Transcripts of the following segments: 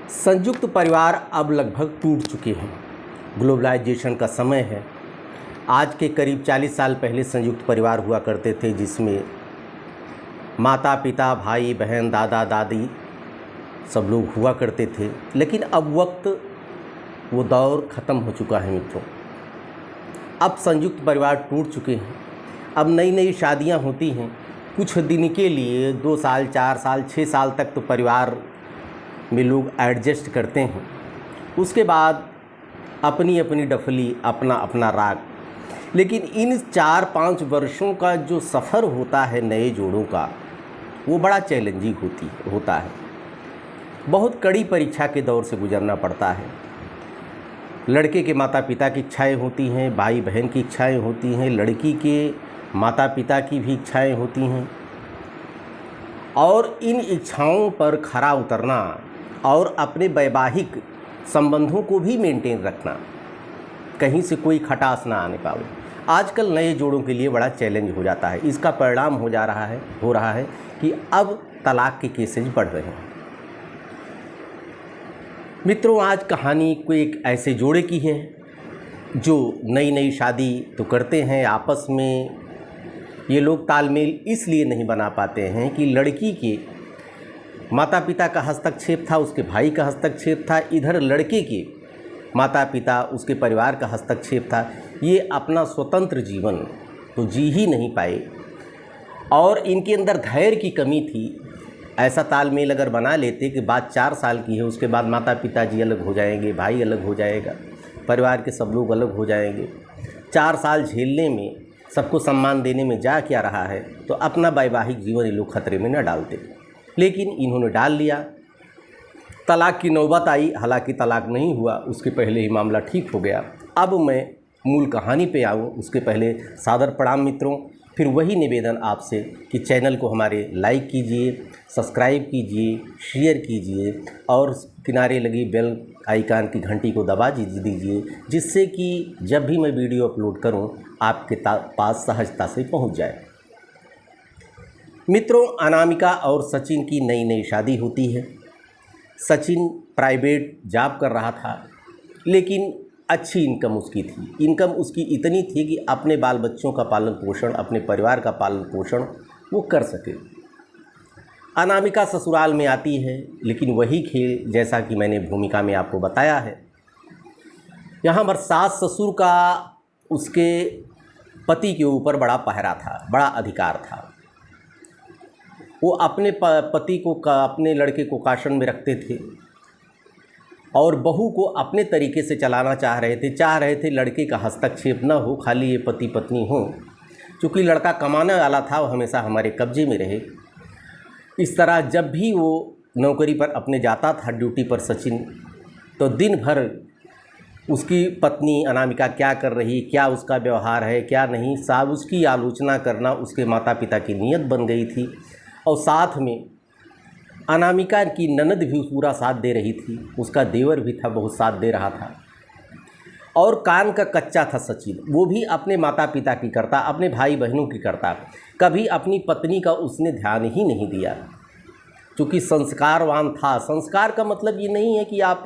संयुक्त परिवार अब लगभग टूट चुके हैं। ग्लोबलाइजेशन का समय है। आज के करीब 40 साल पहले संयुक्त परिवार हुआ करते थे, जिसमें माता पिता, भाई बहन, दादा दादी सब लोग हुआ करते थे। लेकिन अब वो दौर ख़त्म हो चुका है मित्रों। अब संयुक्त परिवार टूट चुके हैं। अब नई नई शादियां होती हैं। कुछ दिन के लिए 2 साल, 4 साल, 6 साल तक तो परिवार में लोग एडजस्ट करते हैं। उसके बाद अपनी अपनी डफली, अपना अपना राग। लेकिन इन 4-5 वर्षों का जो सफ़र होता है नए जोड़ों का, वो बड़ा चैलेंजिंग होता है। बहुत कड़ी परीक्षा के दौर से गुजरना पड़ता है। लड़के के माता पिता की इच्छाएं होती हैं, भाई बहन की इच्छाएं होती हैं, लड़की के माता पिता की भी इच्छाएं होती हैं, और इन इच्छाओं पर खरा उतरना और अपने वैवाहिक संबंधों को भी मेंटेन रखना, कहीं से कोई खटास ना आने पावे, आजकल नए जोड़ों के लिए बड़ा चैलेंज हो जाता है। इसका परिणाम हो रहा है कि अब तलाक के केसेज बढ़ रहे हैं। मित्रों, आज कहानी कोई एक ऐसे जोड़े की है जो नई शादी तो करते हैं। आपस में ये लोग तालमेल इसलिए नहीं बना पाते हैं कि लड़की के माता पिता का हस्तक्षेप था, उसके भाई का हस्तक्षेप था, इधर लड़के के माता पिता, उसके परिवार का हस्तक्षेप था। ये अपना स्वतंत्र जीवन तो जी ही नहीं पाए, और इनके अंदर धैर्य की कमी थी। ऐसा तालमेल अगर बना लेते कि बात 4 साल की है, उसके बाद माता पिताजी अलग हो जाएंगे, भाई अलग हो जाएगा, परिवार के सब लोग अलग हो जाएंगे, 4 साल झेलने में, सबको सम्मान देने में जा क्या रहा है, तो अपना वैवाहिक जीवन ये लोग खतरे में न डालते। लेकिन इन्होंने डाल लिया। तलाक की नौबत आई। हालांकि तलाक नहीं हुआ, उसके पहले ही मामला ठीक हो गया। अब मैं मूल कहानी पे आऊँ उसके पहले सादर प्रणाम मित्रों। फिर वही निवेदन आपसे कि चैनल को हमारे लाइक कीजिए, सब्सक्राइब कीजिए, शेयर कीजिए, और किनारे लगी बेल आइकन की घंटी को दबा दीजिए, जिससे कि जब भी मैं वीडियो अपलोड करूं आपके पास सहजता से पहुंच जाए। मित्रों, अनामिका और सचिन की नई शादी होती है। सचिन प्राइवेट जॉब कर रहा था, लेकिन अच्छी इनकम उसकी थी। इनकम उसकी इतनी थी कि अपने बाल बच्चों का पालन पोषण, अपने परिवार का पालन पोषण वो कर सके। अनामिका ससुराल में आती है, लेकिन वही खेल जैसा कि मैंने भूमिका में आपको बताया है। यहाँ पर सास ससुर का उसके पति के ऊपर बड़ा पहरा था, बड़ा अधिकार था। वो अपने पति को, अपने लड़के को काशन में रखते थे और बहू को अपने तरीके से चलाना चाह रहे थे लड़के का हस्तक्षेप न हो, खाली ये पति पत्नी हो। चूँकि लड़का कमाने वाला था, वो हमेशा हमारे कब्जे में रहे। इस तरह जब भी वो नौकरी पर अपने जाता था, ड्यूटी पर सचिन, तो दिन भर उसकी पत्नी अनामिका क्या कर रही, क्या उसका व्यवहार है, क्या नहीं, सब उसकी आलोचना करना उसके माता पिता की नीयत बन गई थी। और साथ में अनामिका की ननद भी पूरा साथ दे रही थी, उसका देवर भी था, बहुत साथ दे रहा था। और कान का कच्चा था सचिन, वो भी अपने माता पिता की करता, अपने भाई बहनों की करता, कभी अपनी पत्नी का उसने ध्यान ही नहीं दिया। क्योंकि संस्कारवान था। संस्कार का मतलब ये नहीं है कि आप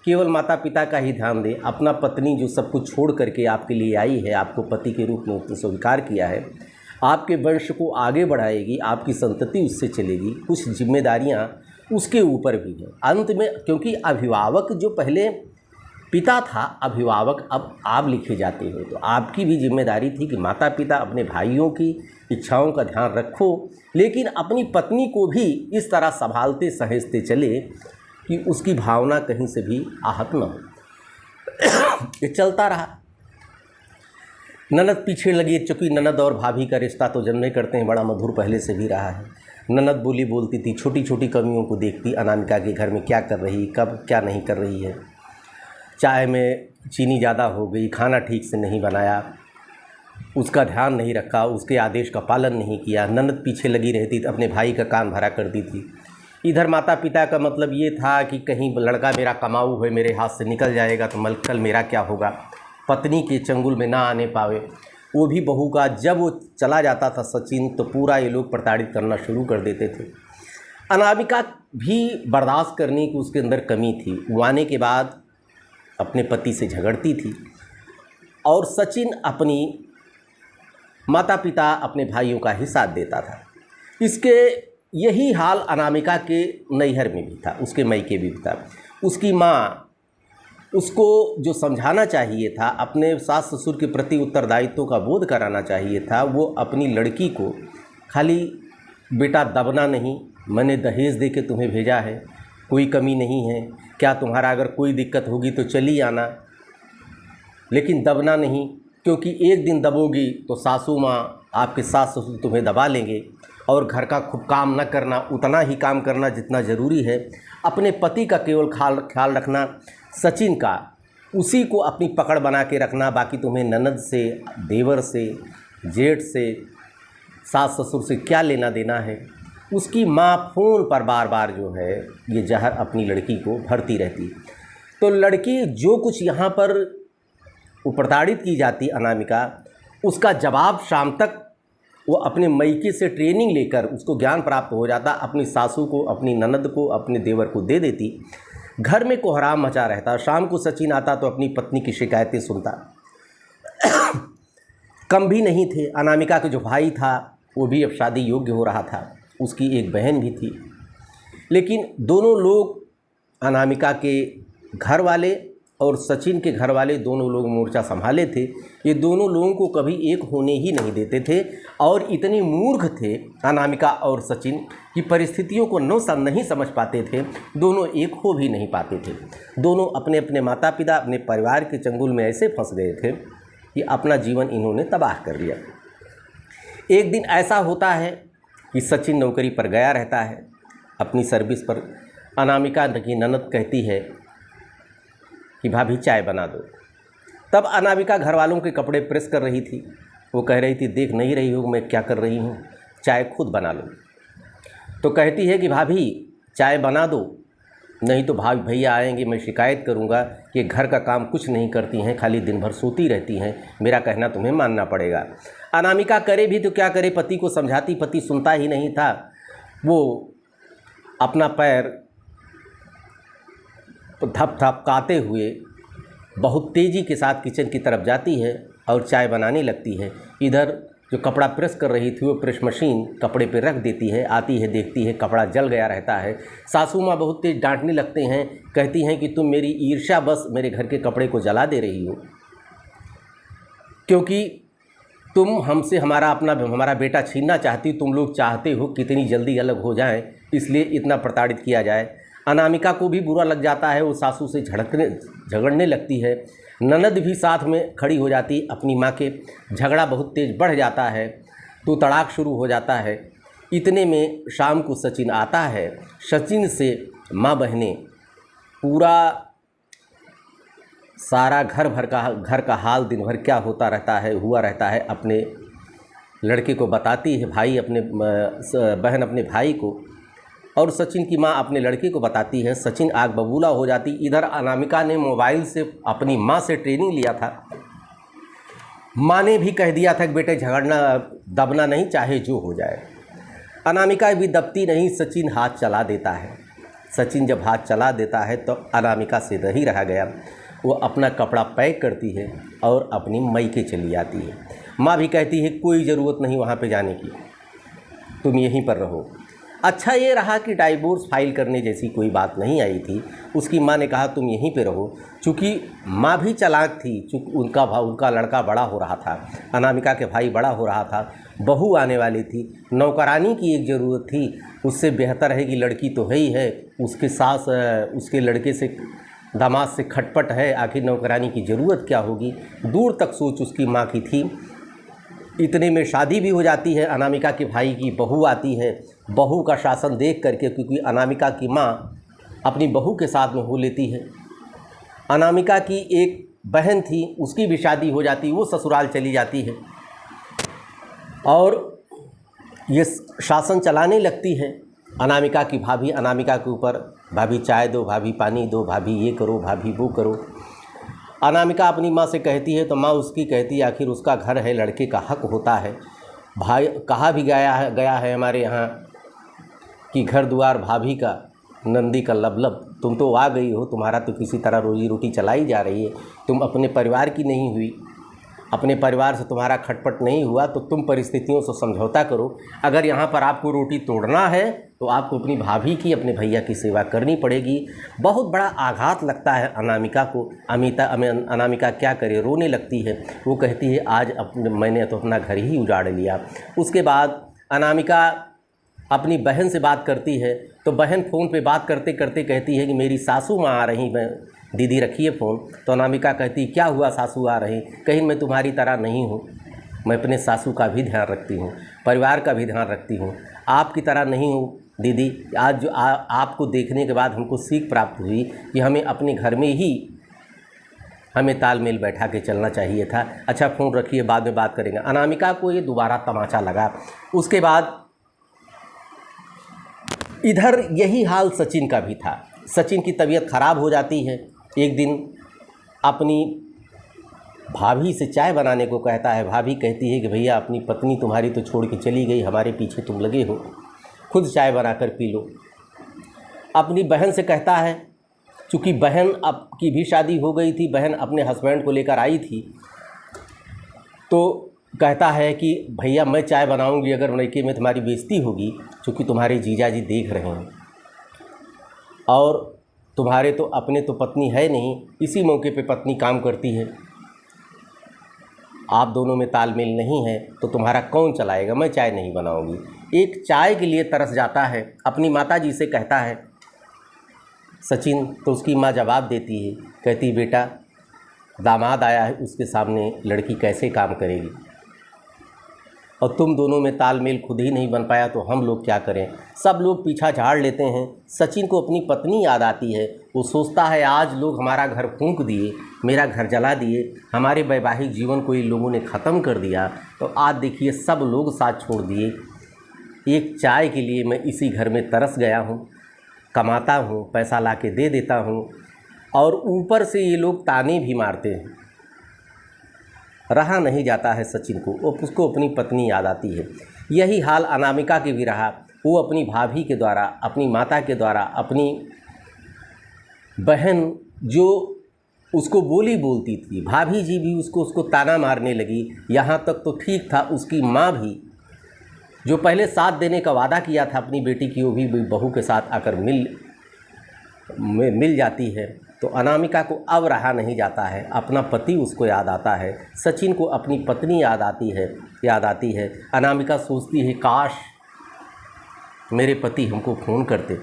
केवल माता पिता का ही ध्यान दें। अपना पत्नी जो सब कुछ छोड़ करके आपके लिए आई है, आपको पति के रूप में उसने स्वीकार किया है, आपके वंश को आगे बढ़ाएगी, आपकी संतति उससे चलेगी, कुछ जिम्मेदारियां उसके ऊपर भी हैं। अंत में, क्योंकि अभिभावक जो पहले पिता था, अभिभावक अब आप लिखे जाते हो, तो आपकी भी जिम्मेदारी थी कि माता पिता अपने भाइयों की इच्छाओं का ध्यान रखो, लेकिन अपनी पत्नी को भी इस तरह संभालते सहेजते चले कि उसकी भावना कहीं से भी आहत न हो। ये चलता रहा। ननद पीछे लगी, चूँकि ननद और भाभी का रिश्ता तो जन्मे करते हैं, बड़ा मधुर पहले से भी रहा है। ननद बोलती थी, छोटी छोटी कमियों को देखती, अनामिका के घर में क्या कर रही, कब क्या नहीं कर रही है, चाय में चीनी ज़्यादा हो गई, खाना ठीक से नहीं बनाया, उसका ध्यान नहीं रखा, उसके आदेश का पालन नहीं किया। ननद पीछे लगी रहती, अपने भाई का कान भरा करती थी। इधर माता पिता का मतलब ये था कि कहीं लड़का मेरा कमाऊ है, मेरे हाथ से निकल जाएगा तो कल मेरा क्या होगा, पत्नी के चंगुल में ना आने पावे। वो भी बहू का, जब वो चला जाता था सचिन, तो पूरा ये लोग प्रताड़ित करना शुरू कर देते थे। अनामिका भी बर्दाश्त करने की उसके अंदर कमी थी। वो आने के बाद अपने पति से झगड़ती थी और सचिन अपनी माता पिता अपने भाइयों का ही साथ देता था। इसके यही हाल अनामिका के नैहर में भी था, उसके मायके भी था। उसकी माँ उसको जो समझाना चाहिए था, अपने सास ससुर के प्रति उत्तरदायित्व का बोध कराना चाहिए था, वो अपनी लड़की को खाली बेटा दबना नहीं, मैंने दहेज दे के तुम्हें भेजा है, कोई कमी नहीं है, क्या तुम्हारा अगर कोई दिक्कत होगी तो चली आना, लेकिन दबना नहीं, क्योंकि एक दिन दबोगी तो सासू माँ आपके सास ससुर तुम्हें दबा लेंगे। और घर का खूब काम न करना, उतना ही काम करना जितना ज़रूरी है। अपने पति का केवल ख्याल रखना, सचिन का उसी को अपनी पकड़ बना के रखना, बाकी तुम्हें ननद से, देवर से, जेठ से, सास ससुर से क्या लेना देना है। उसकी माँ फ़ोन पर बार बार जो है ये जहर अपनी लड़की को भरती रहती। तो लड़की जो कुछ यहाँ पर प्रताड़ित की जाती अनामिका, उसका जवाब शाम तक वो अपने मायके से ट्रेनिंग लेकर उसको ज्ञान प्राप्त हो जाता, अपनी सासू को, अपनी ननद को, अपने देवर को दे देती। घर में कोहराम मचा रहता। शाम को सचिन आता तो अपनी पत्नी की शिकायतें सुनता। कम भी नहीं थे, अनामिका के जो भाई था वो भी अब शादी योग्य हो रहा था, उसकी एक बहन भी थी। लेकिन दोनों लोग, अनामिका के घर वाले और सचिन के घर वाले, दोनों लोग मोर्चा संभाले थे। ये दोनों लोगों को कभी एक होने ही नहीं देते थे और इतने मूर्ख थे अनामिका और सचिन कि परिस्थितियों को नहीं समझ पाते थे। दोनों एक हो भी नहीं पाते थे। दोनों अपने अपने माता पिता, अपने परिवार के चंगुल में ऐसे फंस गए थे कि अपना जीवन इन्होंने तबाह कर लिया। एक दिन ऐसा होता है कि सचिन नौकरी पर गया रहता है, अपनी सर्विस पर। अनामिका की ननद कहती है कि भाभी चाय बना दो। तब अनामिका घर वालों के कपड़े प्रेस कर रही थी। वो कह रही थी, देख नहीं रही हो मैं क्या कर रही हूँ, चाय खुद बना लो। तो कहती है कि भाभी चाय बना दो, नहीं तो भाभी भैया आएंगे, मैं शिकायत करूँगा कि घर का काम कुछ नहीं करती हैं, खाली दिन भर सोती रहती हैं, मेरा कहना तुम्हें मानना पड़ेगा। अनामिका करे भी तो क्या करे, पति को समझाती, पति सुनता ही नहीं था। वो अपना पैर थपथपाते हुए बहुत तेज़ी के साथ किचन की तरफ जाती है और चाय बनाने लगती है। इधर जो कपड़ा प्रेस कर रही थी वो प्रेस मशीन कपड़े पे रख देती है। आती है, देखती है कपड़ा जल गया रहता है। सासू माँ बहुत तेज़ डांटने लगते हैं, कहती हैं कि तुम मेरी ईर्ष्या बस मेरे घर के कपड़े को जला दे रही हो, क्योंकि तुम हमसे हमारा बेटा छीनना चाहती, तुम लोग चाहते हो कितनी जल्दी अलग हो जाएं, इसलिए इतना प्रताड़ित किया जाए। अनामिका को भी बुरा लग जाता है, वो सासू से झगड़ने लगती है। ननद भी साथ में खड़ी हो जाती अपनी माँ के। झगड़ा बहुत तेज़ बढ़ जाता है, तो तड़ाक शुरू हो जाता है। इतने में शाम को सचिन आता है। सचिन से माँ बहनें पूरा सारा घर का हाल दिन भर क्या होता रहता है, हुआ रहता है, अपने लड़के को बताती है। बहन अपने भाई को और सचिन की माँ अपने लड़के को बताती है। सचिन आग बबूला हो जाती। इधर अनामिका ने मोबाइल से अपनी माँ से ट्रेनिंग लिया था। माँ ने भी कह दिया था कि बेटे झगड़ना दबना नहीं, चाहे जो हो जाए। अनामिका भी दबती नहीं, सचिन हाथ चला देता है। सचिन जब हाथ चला देता है तो अनामिका से नहीं रहा गया। वो अपना कपड़ा पैक करती है और अपनी मायके चली जाती है। माँ भी कहती है कोई ज़रूरत नहीं वहाँ पे जाने की, तुम यहीं पर रहो। अच्छा ये रहा कि डाइवोर्स फाइल करने जैसी कोई बात नहीं आई थी। उसकी माँ ने कहा तुम यहीं पे रहो, चूँकि माँ भी चालाक थी, चूँकि उनका लड़का बड़ा हो रहा था, अनामिका के भाई बड़ा हो रहा था, बहू आने वाली थी, नौकरानी की एक ज़रूरत थी। उससे बेहतर है कि लड़की तो है ही है, उसके सास उसके लड़के से दामाद से खटपट है, आखिर नौकरानी की ज़रूरत क्या होगी। दूर तक सोच उसकी माँ की थी। इतने में शादी भी हो जाती है। अनामिका के भाई की बहू आती है। बहू का शासन देख करके, क्योंकि अनामिका की माँ अपनी बहू के साथ में हो लेती है। अनामिका की एक बहन थी, उसकी भी शादी हो जाती, वो ससुराल चली जाती है और ये शासन चलाने लगती है। अनामिका की भाभी अनामिका के ऊपर, भाभी चाय दो, भाभी पानी दो, भाभी ये करो, भाभी वो करो। अनामिका अपनी माँ से कहती है तो माँ उसकी कहती है आखिर उसका घर है, लड़के का हक होता है। भाई कहा भी गया है हमारे यहाँ कि घर द्वार भाभी का, नंदी का लब, तुम तो आ गई हो, तुम्हारा तो किसी तरह रोजी रोटी चलाई जा रही है, तुम अपने परिवार की नहीं हुई, अपने परिवार से तुम्हारा खटपट नहीं हुआ, तो तुम परिस्थितियों से समझौता करो। अगर यहाँ पर आपको रोटी तोड़ना है तो आपको अपनी भाभी की, अपने भैया की सेवा करनी पड़ेगी। बहुत बड़ा आघात लगता है अनामिका को। अनामिका क्या करे, रोने लगती है। वो कहती है आज मैंने तो अपना घर ही उजाड़ लिया। उसके बाद अनामिका अपनी बहन से बात करती है, तो बहन फ़ोन पे बात करते करते कहती है कि मेरी सासू माँ आ रही, मैं दीदी रखिए फ़ोन। तो अनामिका कहती क्या हुआ, सासू आ रही? कहीं मैं तुम्हारी तरह नहीं हूँ, मैं अपने सासू का भी ध्यान रखती हूँ, परिवार का भी ध्यान रखती हूँ, आपकी तरह नहीं हूँ दीदी। आज जो आपको देखने के बाद हमको सीख प्राप्त हुई कि हमें अपने घर में ही हमें तालमेल बैठा के चलना चाहिए था। अच्छा फ़ोन रखिए, बाद में बात करेंगे। अनामिका को ये दोबारा तमाचा लगा। उसके बाद इधर यही हाल सचिन का भी था। सचिन की तबीयत ख़राब हो जाती है। एक दिन अपनी भाभी से चाय बनाने को कहता है। भाभी कहती है कि भैया अपनी पत्नी तुम्हारी तो छोड़ के चली गई, हमारे पीछे तुम लगे हो, खुद चाय बनाकर पी लो। अपनी बहन से कहता है, चूँकि बहन अब की भी शादी हो गई थी, बहन अपने हस्बैंड को लेकर आई थी, तो कहता है कि भैया मैं चाय बनाऊंगी, अगर लड़के में तुम्हारी बेइज्जती होगी, चूँकि तुम्हारे जीजा जी देख रहे हैं और तुम्हारे तो अपने तो पत्नी है नहीं, इसी मौके पे पत्नी काम करती है, आप दोनों में तालमेल नहीं है, तो तुम्हारा कौन चलाएगा, मैं चाय नहीं बनाऊंगी। एक चाय के लिए तरस जाता है, अपनी माता जी से कहता है सचिन। तो उसकी माँ जवाब देती है, कहती बेटा दामाद आया है, उसके सामने लड़की कैसे काम करेगी, और तुम दोनों में तालमेल खुद ही नहीं बन पाया तो हम लोग क्या करें। सब लोग पीछा झाड़ लेते हैं। सचिन को अपनी पत्नी याद आती है। वो सोचता है आज लोग हमारा घर फूंक दिए, मेरा घर जला दिए, हमारे वैवाहिक जीवन को इन लोगों ने ख़त्म कर दिया, तो आज देखिए सब लोग साथ छोड़ दिए। एक चाय के लिए मैं इसी घर में तरस गया हूँ, कमाता हूँ, पैसा ला के दे देता हूँ, और ऊपर से ये लोग ताने भी मारते हैं। रहा नहीं जाता है सचिन को, उसको अपनी पत्नी याद आती है। यही हाल अनामिका के भी रहा। वो अपनी भाभी के द्वारा, अपनी माता के द्वारा, अपनी बहन जो उसको बोली बोलती थी, भाभी जी भी उसको ताना मारने लगी। यहाँ तक तो ठीक था, उसकी माँ भी जो पहले साथ देने का वादा किया था अपनी बेटी की, वो भी बहू के साथ आकर मिल जाती है। तो अनामिका को अब रहा नहीं जाता है, अपना पति उसको याद आता है, सचिन को अपनी पत्नी याद आती है। अनामिका सोचती है काश मेरे पति हमको फ़ोन करते।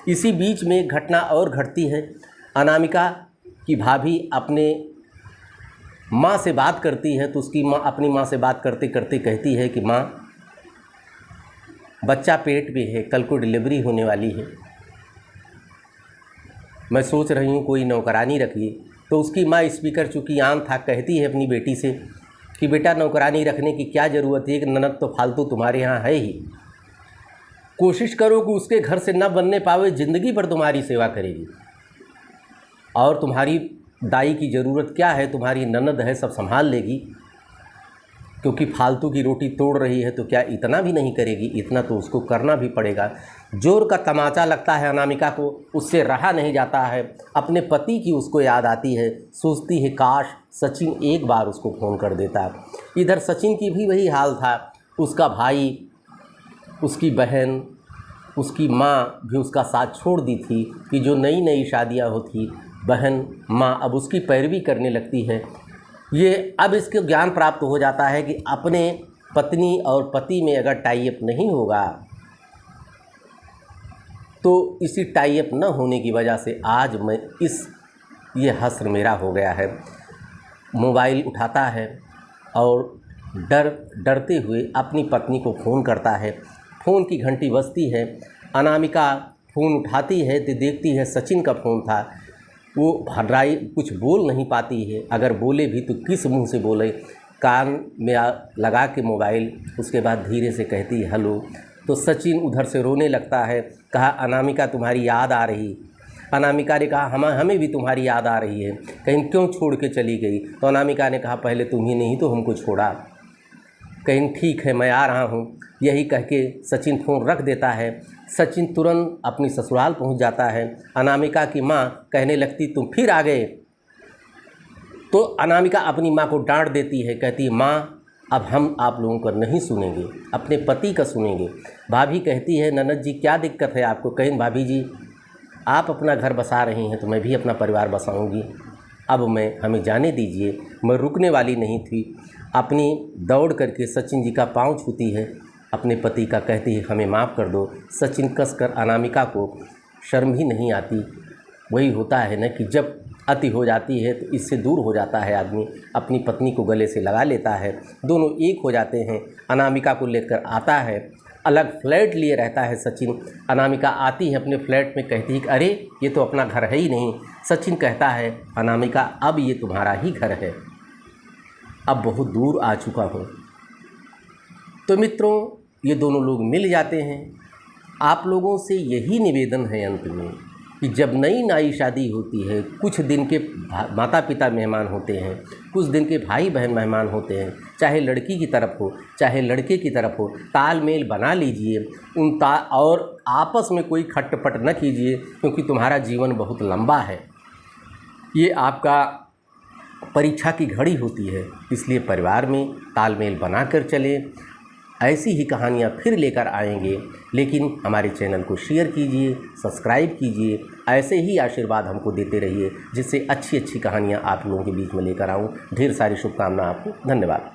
इसी बीच में एक घटना और घटती है। अनामिका की भाभी अपने माँ से बात करती है, तो उसकी माँ अपनी माँ से बात करते करते कहती है कि माँ बच्चा पेट में है, कल को डिलीवरी होने वाली है, मैं सोच रही हूँ कोई नौकरानी रखिए। तो उसकी माँ स्पीकर चूँकि आन था, कहती है अपनी बेटी से कि बेटा नौकरानी रखने की क्या ज़रूरत है, एक ननद तो फालतू तुम्हारे यहाँ है ही, कोशिश करो कि उसके घर से न बनने पावे, ज़िंदगी भर तुम्हारी सेवा करेगी, और तुम्हारी दाई की ज़रूरत क्या है, तुम्हारी ननद है, सब संभाल लेगी, क्योंकि फालतू की रोटी तोड़ रही है तो क्या इतना भी नहीं करेगी, इतना तो उसको करना भी पड़ेगा। जोर का तमाचा लगता है अनामिका को, उससे रहा नहीं जाता है। अपने पति की उसको याद आती है, सोचती है काश सचिन एक बार उसको फ़ोन कर देता। इधर सचिन की भी वही हाल था। उसका भाई, उसकी बहन, उसकी माँ भी उसका साथ छोड़ दी थी कि जो नई नई शादियाँ होती, बहन माँ अब उसकी पैरवी करने लगती है। ये अब इसके ज्ञान प्राप्त हो जाता है कि अपने पत्नी और पति में अगर टाई अप नहीं होगा, तो इसी टाई अप न होने की वजह से आज मैं ये हश्र मेरा हो गया है। मोबाइल उठाता है और डरते हुए अपनी पत्नी को फ़ोन करता है। फ़ोन की घंटी बजती है। अनामिका फ़ोन उठाती है तो देखती है सचिन का फ़ोन था। वो घबराई, कुछ बोल नहीं पाती है, अगर बोले भी तो किस मुंह से बोले। कान में लगा के मोबाइल, उसके बाद धीरे से कहती है हेलो। तो सचिन उधर से रोने लगता है। कहा अनामिका तुम्हारी याद आ रही। अनामिका ने कहा हमें भी तुम्हारी याद आ रही है, कहीं क्यों छोड़ के चली गई। तो अनामिका ने कहा पहले तुम ही नहीं तो हमको छोड़ा। कहीं ठीक है मैं आ रहा हूँ, यही कह के सचिन फ़ोन रख देता है। सचिन तुरंत अपनी ससुराल पहुंच जाता है। अनामिका की माँ कहने लगती तुम फिर आ गए। तो अनामिका अपनी माँ को डांट देती है, कहती है माँ अब हम आप लोगों का नहीं सुनेंगे, अपने पति का सुनेंगे। भाभी कहती है ननद जी क्या दिक्कत है आपको? कहें भाभी जी आप अपना घर बसा रही हैं तो मैं भी अपना परिवार बसाऊंगी, अब हमें जाने दीजिए। मैं रुकने वाली नहीं थी। अपनी दौड़ करके सचिन जी का पाँव छूती है, अपने पति का कहती है हमें माफ़ कर दो। सचिन कसकर अनामिका को शर्म ही नहीं आती। वही होता है ना कि जब अति हो जाती है तो इससे दूर हो जाता है आदमी, अपनी पत्नी को गले से लगा लेता है, दोनों एक हो जाते हैं। अनामिका को लेकर आता है, अलग फ्लैट लिए रहता है सचिन। अनामिका आती है अपने फ्लैट में, कहती है कि अरे ये तो अपना घर है ही नहीं। सचिन कहता है अनामिका अब ये तुम्हारा ही घर है, अब बहुत दूर आ चुका हूँ। तो मित्रों ये दोनों लोग मिल जाते हैं। आप लोगों से यही निवेदन है अंत में कि जब नई नई शादी होती है, कुछ दिन के माता पिता मेहमान होते हैं, कुछ दिन के भाई बहन मेहमान होते हैं, चाहे लड़की की तरफ हो चाहे लड़के की तरफ हो, तालमेल बना लीजिए और आपस में कोई खटपट न कीजिए, क्योंकि तुम्हारा जीवन बहुत लंबा है। ये आपका परीक्षा की घड़ी होती है, इसलिए परिवार में तालमेल बनाकर चलें। ऐसी ही कहानियाँ फिर लेकर आएंगे, लेकिन हमारे चैनल को शेयर कीजिए, सब्सक्राइब कीजिए। ऐसे ही आशीर्वाद हमको देते रहिए, जिससे अच्छी अच्छी कहानियाँ आप लोगों के बीच में लेकर आऊँ। ढेर सारी शुभकामनाएं आपको। धन्यवाद।